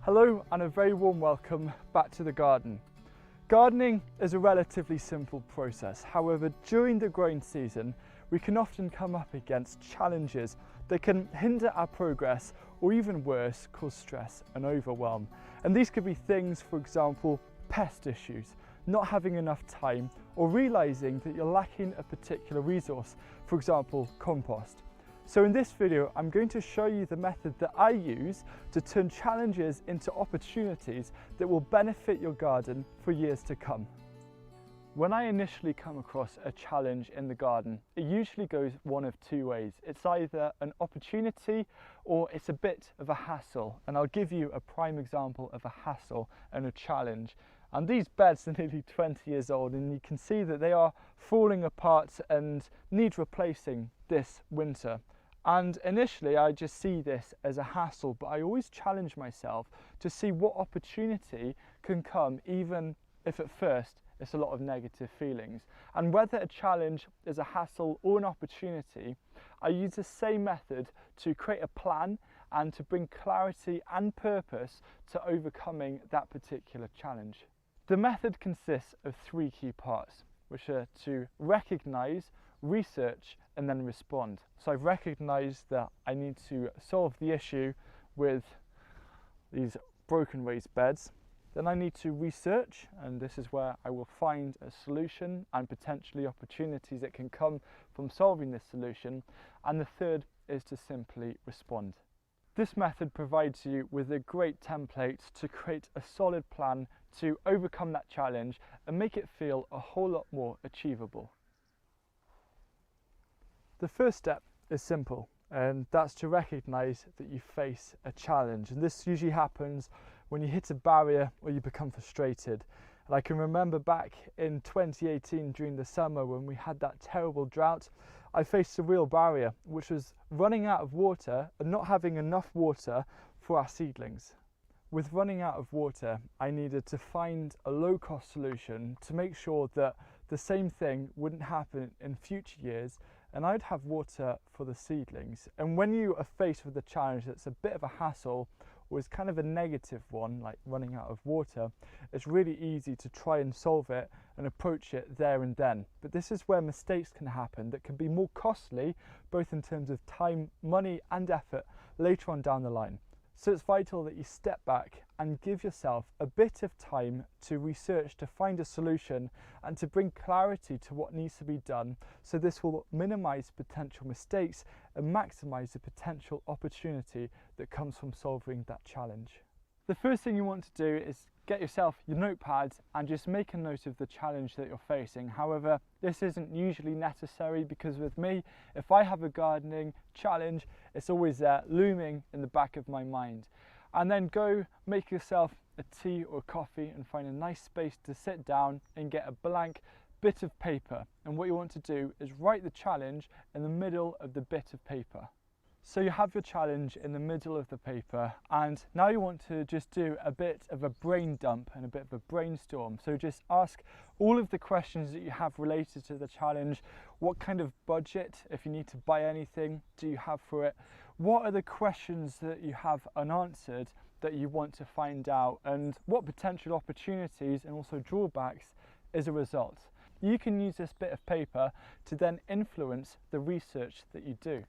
Hello and a very warm welcome back to the garden. Gardening is a relatively simple process. However, during the growing season, we can often come up against challenges that can hinder our progress or even worse, cause stress and overwhelm. And these could be things, for example, pest issues, not having enough time, or realizing that you're lacking a particular resource, for example, compost. So in this video, I'm going to show you the method that I use to turn challenges into opportunities that will benefit your garden for years to come. When I initially come across a challenge in the garden, it usually goes one of two ways. It's either an opportunity or it's a bit of a hassle. And I'll give you a prime example of a hassle and a challenge. And these beds are nearly 20 years old, and you can see that they are falling apart and need replacing this winter. And initially I just see this as a hassle, but I always challenge myself to see what opportunity can come, even if at first it's a lot of negative feelings. And whether a challenge is a hassle or an opportunity, I use the same method to create a plan and to bring clarity and purpose to overcoming that particular challenge. The method consists of three key parts, which are to recognise, research and then respond. So I've recognised that I need to solve the issue with these broken raised beds. Then I need to research, and this is where I will find a solution and potentially opportunities that can come from solving this solution. And the third is to simply respond. This method provides you with a great template to create a solid plan to overcome that challenge and make it feel a whole lot more achievable. The first step is simple, and that's to recognise that you face a challenge. And this usually happens when you hit a barrier or you become frustrated. And I can remember back in 2018 during the summer when we had that terrible drought, I faced a real barrier, which was running out of water and not having enough water for our seedlings. With running out of water, I needed to find a low-cost solution to make sure that the same thing wouldn't happen in future years and I'd have water for the seedlings. And when you are faced with a challenge that's a bit of a hassle or is kind of a negative one, like running out of water, it's really easy to try and solve it and approach it there and then. But this is where mistakes can happen that can be more costly, both in terms of time, money and effort later on down the line. So it's vital that you step back and give yourself a bit of time to research, to find a solution and to bring clarity to what needs to be done. So this will minimise potential mistakes and maximise the potential opportunity that comes from solving that challenge. The first thing you want to do is get yourself your notepads and just make a note of the challenge that you're facing. However, this isn't usually necessary because with me, if I have a gardening challenge, it's always there looming in the back of my mind. And then go make yourself a tea or coffee and find a nice space to sit down and get a blank bit of paper. And what you want to do is write the challenge in the middle of the bit of paper. So you have your challenge in the middle of the paper, and now you want to just do a bit of a brain dump and a bit of a brainstorm. So just ask all of the questions that you have related to the challenge. What kind of budget, if you need to buy anything, do you have for it? What are the questions that you have unanswered that you want to find out, and what potential opportunities and also drawbacks as a result? You can use this bit of paper to then influence the research that you do.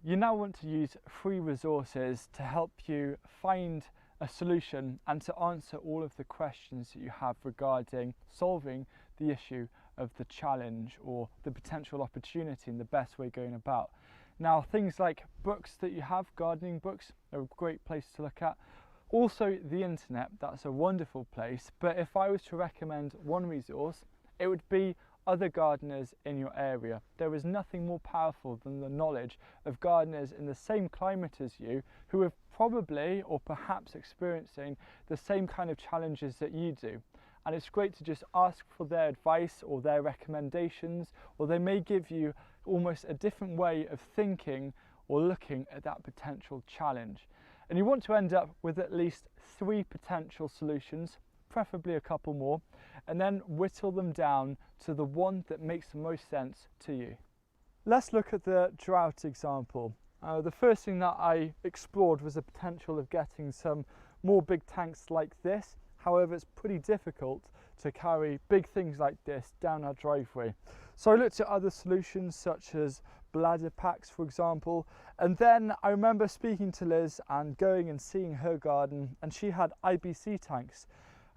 You now want to use free resources to help you find a solution and to answer all of the questions that you have regarding solving the issue of the challenge or the potential opportunity and the best way going about. Now, things like books that you have, gardening books, are a great place to look at. Also the internet, that's a wonderful place. But if I was to recommend one resource, it would be other gardeners in your area. There is nothing more powerful than the knowledge of gardeners in the same climate as you who are probably or perhaps experiencing the same kind of challenges that you do. And it's great to just ask for their advice or their recommendations, or they may give you almost a different way of thinking or looking at that potential challenge. And you want to end up with at least 3 potential solutions, preferably a couple more, and then whittle them down to the one that makes the most sense to you. Let's look at the drought example. The first thing that I explored was the potential of getting some more big tanks like this. However, it's pretty difficult to carry big things like this down our driveway. So I looked at other solutions such as bladder packs, for example, and then I remember speaking to Liz and going and seeing her garden, and she had IBC tanks.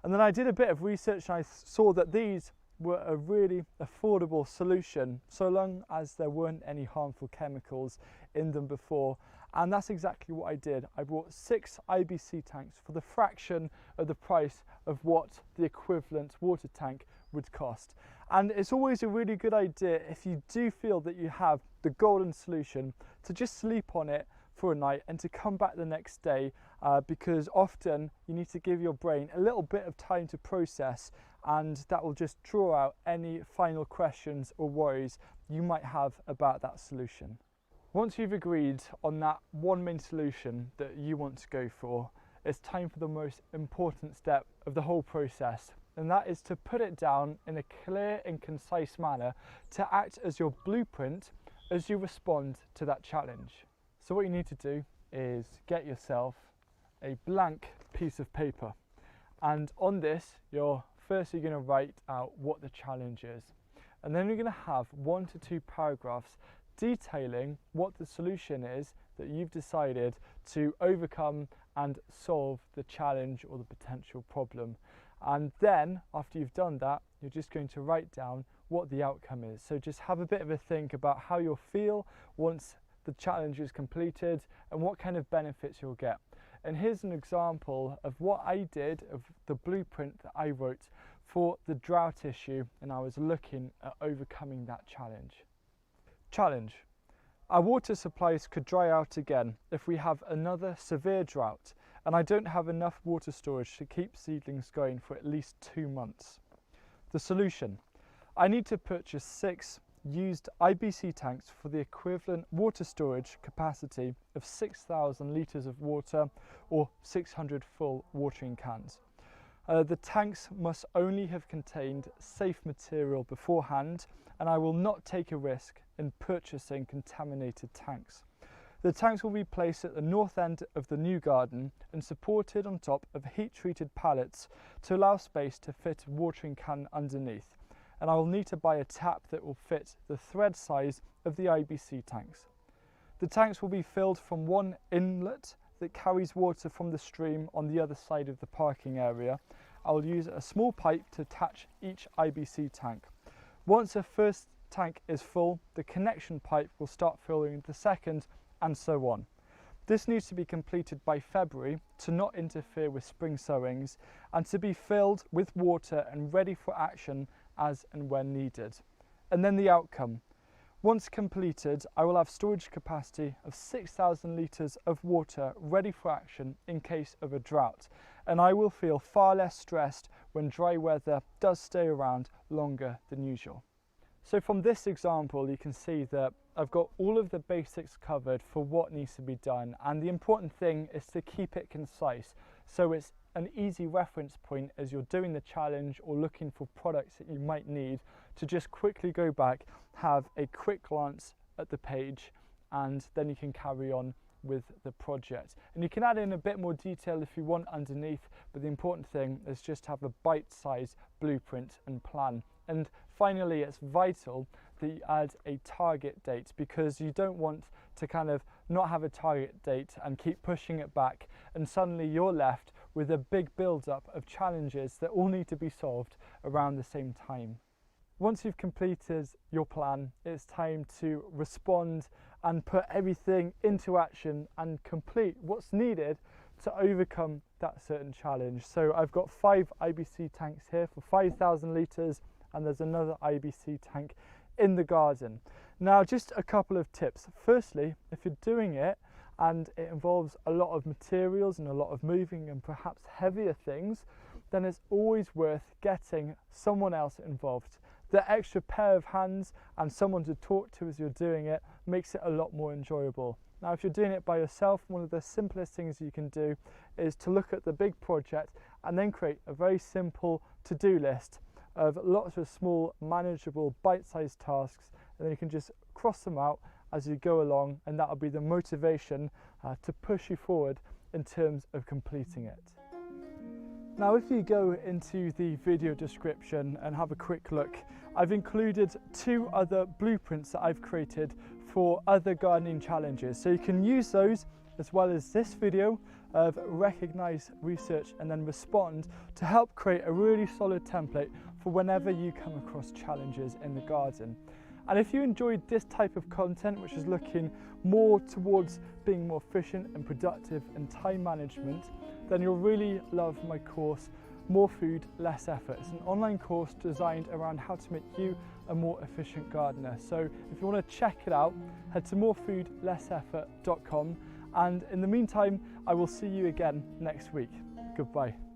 And then I did a bit of research and I saw that these were a really affordable solution so long as there weren't any harmful chemicals in them before. And that's exactly what I did. I bought 6 IBC tanks for the fraction of the price of what the equivalent water tank would cost. And it's always a really good idea, if you do feel that you have the golden solution, to just sleep on it for a night and to come back the next day, because often you need to give your brain a little bit of time to process, and that will just draw out any final questions or worries you might have about that solution. Once you've agreed on that one main solution that you want to go for, it's time for the most important step of the whole process, and that is to put it down in a clear and concise manner to act as your blueprint as you respond to that challenge. So what you need to do is get yourself a blank piece of paper, and on this you're firstly going to write out what the challenge is, and then you're going to have 1 to 2 paragraphs detailing what the solution is that you've decided to overcome and solve the challenge or the potential problem. And then after you've done that, you're just going to write down what the outcome is. So just have a bit of a think about how you'll feel once the challenge is completed and what kind of benefits you'll get. And here's an example of what I did, of the blueprint that I wrote for the drought issue, and I was looking at overcoming that challenge. Challenge. Our water supplies could dry out again if we have another severe drought, and I don't have enough water storage to keep seedlings going for at least 2 months. The solution. I need to purchase 6 used IBC tanks for the equivalent water storage capacity of 6,000 litres of water, or 600 full watering cans. The tanks must only have contained safe material beforehand, and I will not take a risk in purchasing contaminated tanks. The tanks will be placed at the north end of the new garden and supported on top of heat-treated pallets to allow space to fit a watering can underneath, and I will need to buy a tap that will fit the thread size of the IBC tanks. The tanks will be filled from one inlet that carries water from the stream on the other side of the parking area. I will use a small pipe to attach each IBC tank. Once the first tank is full, the connection pipe will start filling the second, and so on. This needs to be completed by February to not interfere with spring sowings, and to be filled with water and ready for action as and when needed. And then the outcome. Once completed, I will have storage capacity of 6,000 litres of water ready for action in case of a drought, and I will feel far less stressed when dry weather does stay around longer than usual. So from this example, you can see that I've got all of the basics covered for what needs to be done, and the important thing is to keep it concise, so it's an easy reference point as you're doing the challenge or looking for products that you might need, to just quickly go back, have a quick glance at the page, and then you can carry on with the project. And you can add in a bit more detail if you want underneath, but the important thing is just have a bite-sized blueprint and plan. And finally, it's vital that you add a target date, because you don't want to kind of not have a target date and keep pushing it back, and suddenly you're left with a big build-up of challenges that all need to be solved around the same time. Once you've completed your plan, it's time to respond and put everything into action and complete what's needed to overcome that certain challenge. So I've got 5 IBC tanks here for 5,000 litres, and there's another IBC tank in the garden. Now, just a couple of tips. Firstly, if you're doing it and it involves a lot of materials and a lot of moving and perhaps heavier things, then it's always worth getting someone else involved. The extra pair of hands and someone to talk to as you're doing it makes it a lot more enjoyable. Now, if you're doing it by yourself, one of the simplest things you can do is to look at the big project and then create a very simple to-do list of lots of small, manageable, bite-sized tasks, and then you can just cross them out as you go along, and that'll be the motivation to push you forward in terms of completing it. Now, if you go into the video description and have a quick look, I've included 2 other blueprints that I've created for other gardening challenges. So you can use those as well as this video of recognise, research and then respond to help create a really solid template for whenever you come across challenges in the garden. And if you enjoyed this type of content, which is looking more towards being more efficient and productive and time management, then you'll really love my course, More Food, Less Effort. It's an online course designed around how to make you a more efficient gardener. So if you want to check it out, head to morefoodlesseffort.com. And in the meantime, I will see you again next week. Goodbye.